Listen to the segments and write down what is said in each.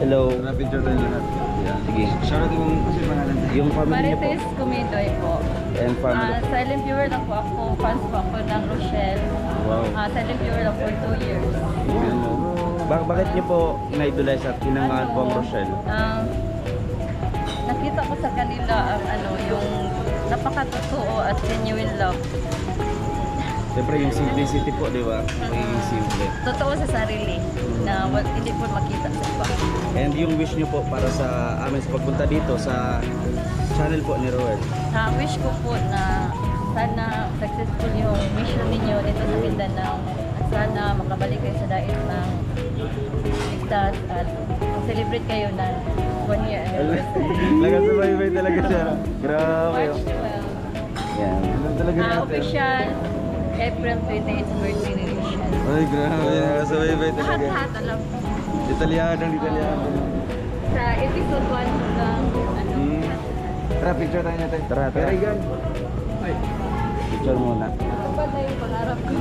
Hello. Picture tayo lahat. Sige. Shoutout yung kasi pangalan tayo. Yung family niyo po. Marites Kumidoy po. And family. Silent viewer lang po ako. Fans po ako ng Rochelle. Wow. Silent viewer lang for 2 years. Bakit niyo po ina-idolize at hinangaan po ang Rochelle? Nakita ko sa kanila ang yung napakatotoo at genuine love. Siyempre yung simplicity po, di ba? May simple. Totoo sa sarili na hindi po makita sa iba. And yung wish niyo po para sa amin sa pagpunta dito sa channel po ni Roel. Wish ko po na sana successful yung mission ninyo dito sa Mindanao. At sana makabalik kayo sa dait ng ligtas at celebrate kayo ng 1 year anniversary. Nagasubaybay talaga siya. Grabe. March 12. Yan. Official April 28th birthday ni Rachel. Ay, grabe. Nagasubaybay talaga. Lahat alam ko. Italyano. Sa episode 1 ng Tara, picture tayo natin. Tara. Karigan. Picture muna. Ano ba na yung pangarap ko?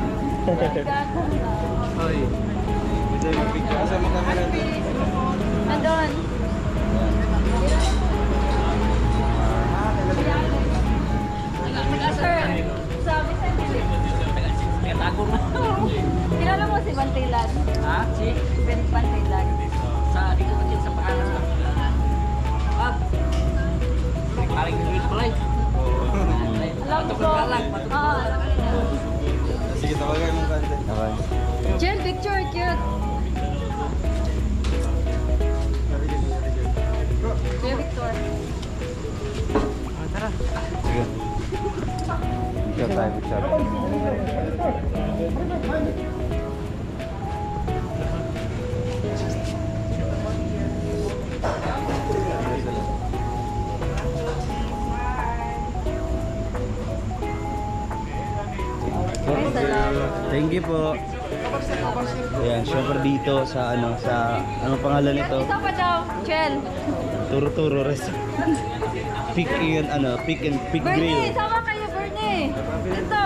Ay. Ito yung picture. Asa mo kami natin? Nandun. Sir, sa Vicente. Kilala mo si Bantilan? Ha? Si? Bantilan. Sa dito ko din sa pangalan. Paling duit balay. Alam ko. Alam ko. Sige, tawagay mong kante. Okay. Jen, picture, cute. Kuya Victor. Tara. Sige. Picture tayo, picture. Ay, salamat. Thank you po. Ayan, syempre dito sa anong pangalan nito? Isa pa daw, Chel. Turo res. Pick and Pick Bernie, Grill. sama kayo, Bernie. Ito.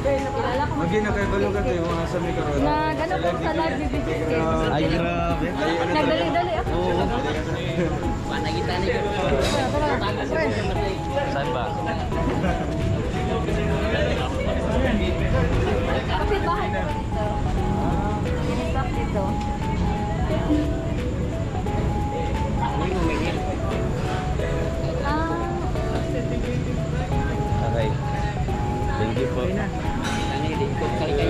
Kilala ko. Magi na kayo balong kante yung mga sa mikaroon. Nag-ano ko sa live ni BBC. Ay, grabe. Nagdali-dali ako. Oo. Mana kita ni. Saan ba? Kasi bahay ko dito. Tinitap dito. Okay. Thank you po.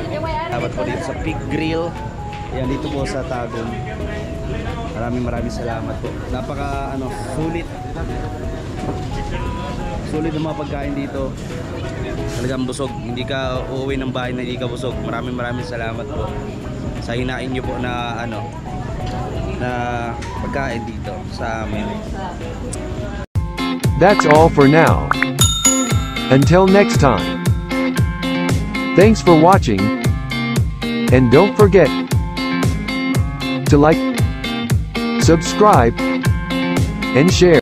Yung may-ari Dapat po dito sa Pick Grill. Ayan, dito po sa Tagum. Maraming salamat po. Napaka sulit ang mga pagkain dito. Talagang busog. Hindi ka uuwi ng bahay na hindi ka busog. Maraming salamat po sa hinain nyo po na na pagkain dito sa amin. That's all for now. Until next time. Thanks for watching. And don't forget to like, subscribe, and share.